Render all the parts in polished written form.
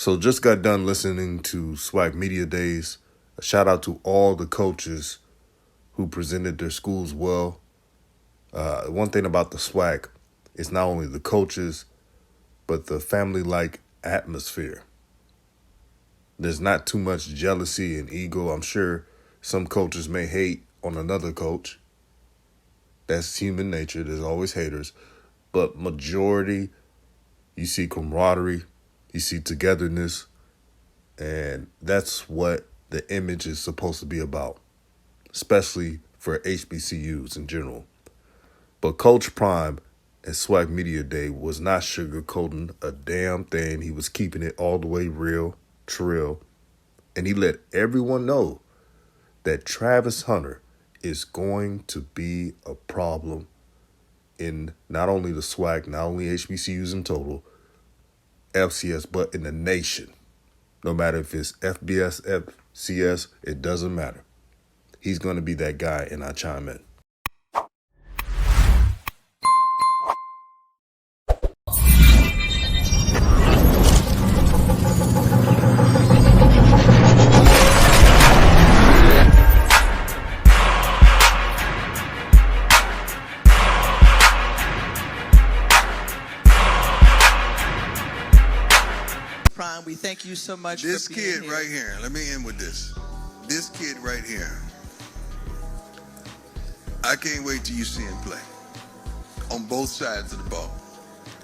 So just got done listening to SWAC Media Days. A shout out to all the coaches who presented their schools well. One thing about the SWAC is not only the coaches, but the family-like atmosphere. There's not too much jealousy and ego. I'm sure some coaches may hate on another coach. That's human nature. There's always haters. But majority, you see camaraderie, you see togetherness, and that's what the image is supposed to be about, especially for HBCUs in general. But Coach Prime at SWAC Media Day was not sugarcoating a damn thing. He was keeping it all the way real, trill, and he let everyone know that Travis Hunter is going to be a problem in not only the SWAC, not only HBCUs in total, FCS, but in the nation. No matter if it's FBS, FCS, it doesn't matter. He's going to be that guy, and I chime in. Prime, we thank you so much This for being kid here. right here, let me end with this. This kid right here, I can't wait till you see him play on both sides of the ball.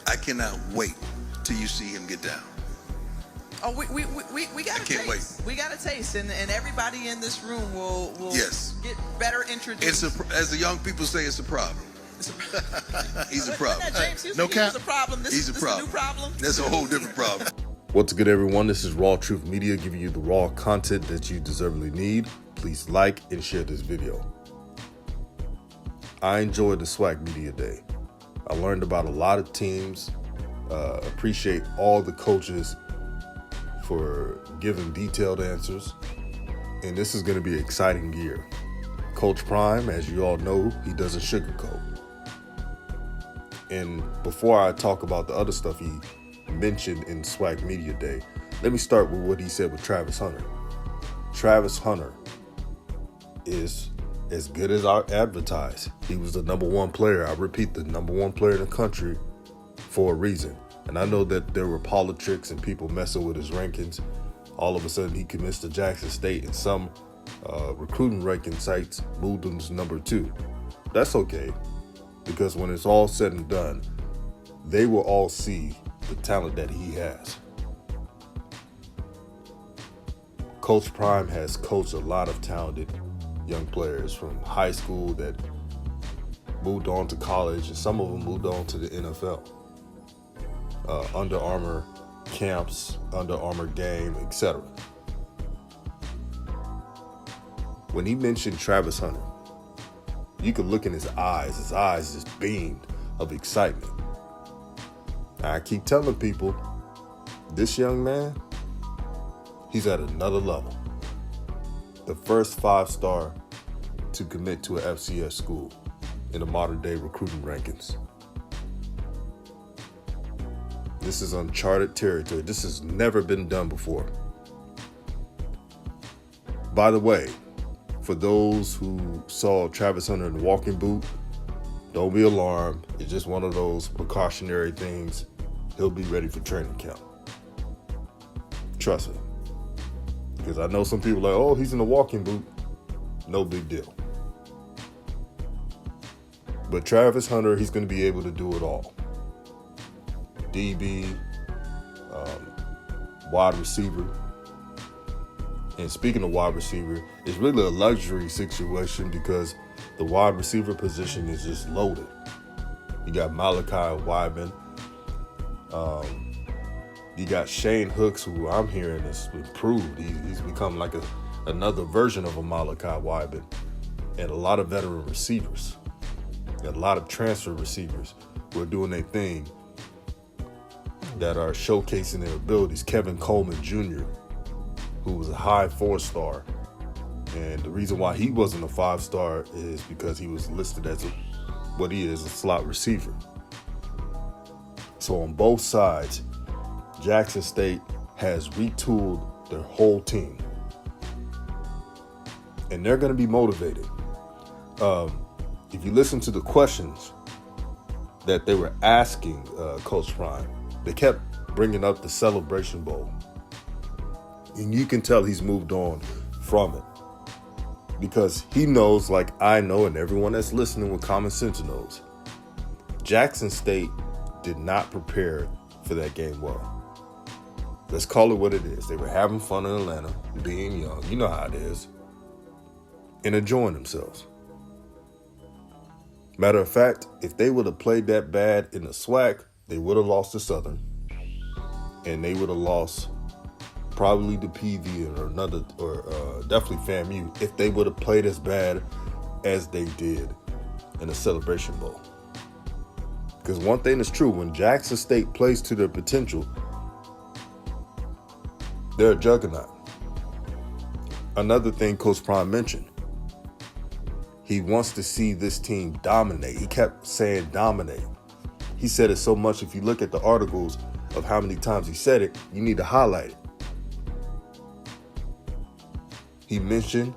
I cannot wait till you see him get down. Oh, we got a can't taste. We got a taste, and everybody in this room will Yes. get better introduced. As the young people say, it's a problem. He's a problem. James, no cap. He's a problem. He's a problem. This new problem. That's a whole different problem. What's good, everyone? This is Raw Truth Media, giving you the raw content that you deservedly need. Please like and share this video. I enjoyed the SWAC Media Day. I learned about a lot of teams. Appreciate all the coaches for giving detailed answers. And this is going to be an exciting year. Coach Prime, as you all know, he doesn't sugarcoat. And before I talk about the other stuff he mentioned in SWAC Media Day, let me start with what he said with Travis Hunter. Travis Hunter is as good as I advertised. He was the number one player. I repeat, the number one player in the country for a reason. And I know that there were politics and people messing with his rankings. All of a sudden, he commits to Jackson State, and some recruiting ranking sites moved him to number 2. That's okay, because when it's all said and done, they will all see the talent that he has. Coach Prime has coached a lot of talented young players from high school that moved on to college, and some of them moved on to the NFL. Under Armour camps, Under Armour game, etc. When he mentioned Travis Hunter, you could look in his eyes. His eyes just beamed of excitement. I keep telling people, this young man, he's at another level. The first 5-star to commit to an FCS school in the modern day recruiting rankings. This is uncharted territory. This has never been done before. By the way, for those who saw Travis Hunter in the walking boot, don't be alarmed. It's just one of those precautionary things. He'll be ready for training camp. Trust me. Because I know some people are like, oh, he's in the walking boot. No big deal. But Travis Hunter, he's going to be able to do it all. DB, wide receiver. And speaking of wide receiver, it's really a luxury situation because the wide receiver position is just loaded. You got Malachi Wyman. You got Shane Hooks, who I'm hearing has improved. He's become like another version of a Malachi Wyman. And a lot of veteran receivers. And a lot of transfer receivers who are doing their thing, that are showcasing their abilities. Kevin Coleman Jr., who was a high 4-star. And the reason why he wasn't a 5-star is because he was listed as what he is, a slot receiver. So on both sides, Jackson State has retooled their whole team. And they're going to be motivated. If you listen to the questions that they were asking Coach Prime, they kept bringing up the Celebration Bowl. And you can tell he's moved on from it. Because he knows, like I know, and everyone that's listening with common sense knows, Jackson State did not prepare for that game well. Let's call it what it is. They were having fun in Atlanta, being young. You know how it is. And enjoying themselves. Matter of fact, if they would have played that bad in the SWAC, they would have lost to Southern. And they would have lost probably to PV or definitely FAMU if they would have played as bad as they did in the Celebration Bowl. Because one thing is true, when Jackson State plays to their potential, they're a juggernaut. Another thing Coach Prime mentioned, he wants to see this team dominate. He kept saying dominate. He said it so much, if you look at the articles of how many times he said it, you need to highlight it. He mentioned,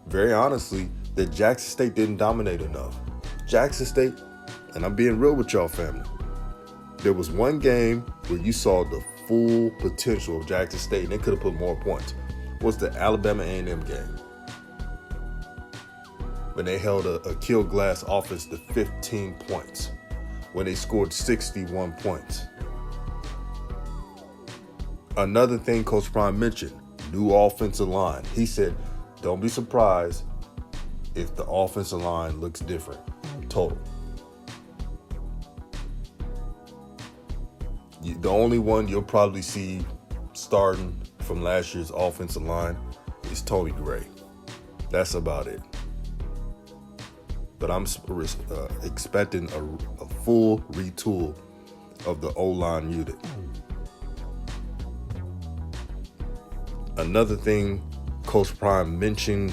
very honestly, that Jackson State didn't dominate enough. Jackson State, and I'm being real with y'all, family, there was one game where you saw the full potential of Jackson State, and they could have put more points. Was the Alabama A&M game, when they held a kill glass offense to 15 points, when they scored 61 points. Another thing Coach Prime mentioned, new offensive line. He said, don't be surprised if the offensive line looks different. Total. The only one you'll probably see starting from last year's offensive line is Tony Gray. That's about it. But I'm expecting a full retool of the O-line unit. Another thing Coach Prime mentioned,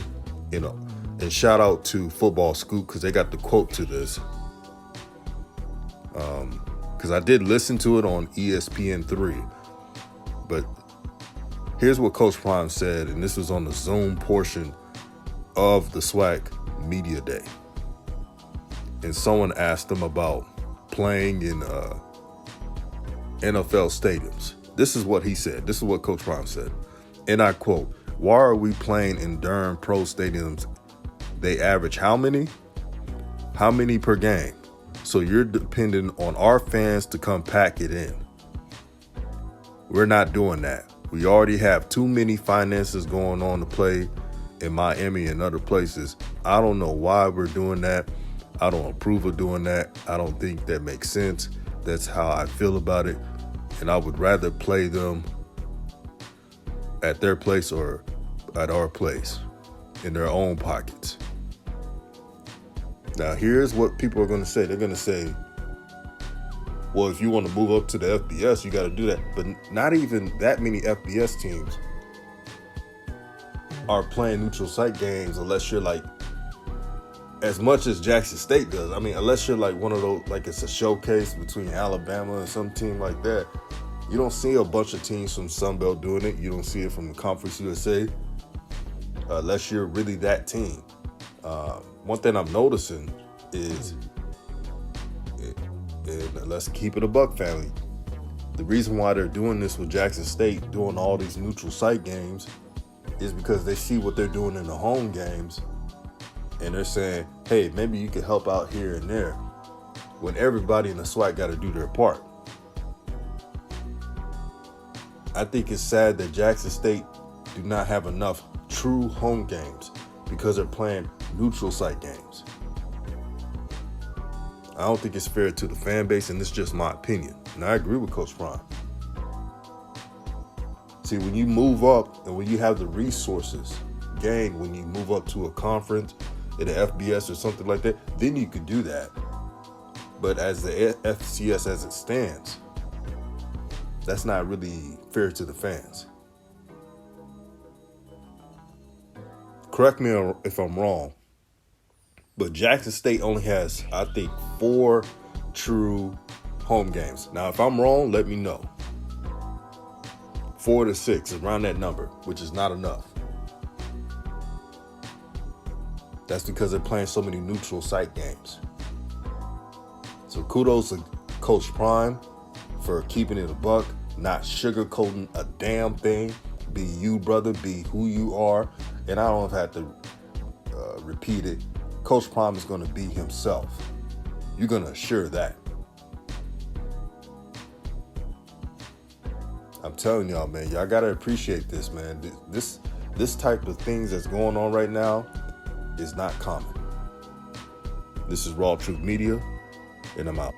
and shout out to Football Scoop because they got the quote to this. Because I did listen to it on ESPN3. But here's what Coach Prime said, and this was on the Zoom portion of the SWAC Media Day. And someone asked him about playing in NFL stadiums. This is what he said. This is what Coach Prime said. And I quote, "Why are we playing in darn pro stadiums? They average how many? How many per game? So you're depending on our fans to come pack it in. We're not doing that. We already have too many finances going on to play in Miami and other places. I don't know why we're doing that. I don't approve of doing that. I don't think that makes sense. That's how I feel about it. And I would rather play them at their place or at our place in their own pockets." Now, here's what people are going to say. They're going to say, well, if you want to move up to the FBS, you got to do that. But not even that many FBS teams are playing neutral site games unless you're like, as much as Jackson State does. I mean, unless you're like one of those, like it's a showcase between Alabama and some team like that. You don't see a bunch of teams from Sunbelt doing it. You don't see it from the Conference USA unless you're really that team. One thing I'm noticing is, and let's keep it a buck, family, the reason why they're doing this with Jackson State, doing all these neutral site games, is because they see what they're doing in the home games, and they're saying, hey, maybe you can help out here and there, when everybody in the SWAC got to do their part. I think it's sad that Jackson State do not have enough true home games because they're playing neutral site games. I don't think it's fair to the fan base, and this is just my opinion. And I agree with Coach Prime. See, when you move up and when you have the resources gained, when you move up to a conference in the FBS or something like that, then you could do that. But as the FCS as it stands, that's not really fair to the fans. Correct me if I'm wrong, but Jackson State only has, I think, 4 true home games. Now, if I'm wrong, let me know. 4 to 6, around that number, which is not enough. That's because they're playing so many neutral site games. So kudos to Coach Prime for keeping it a buck, not sugarcoating a damn thing. Be you, brother. Be who you are. And I don't have to repeat it. Coach Prime is going to be himself. You're going to assure that. I'm telling y'all, man, y'all got to appreciate this, man. This type of things that's going on right now is not common. This is Raw Truth Media, and I'm out.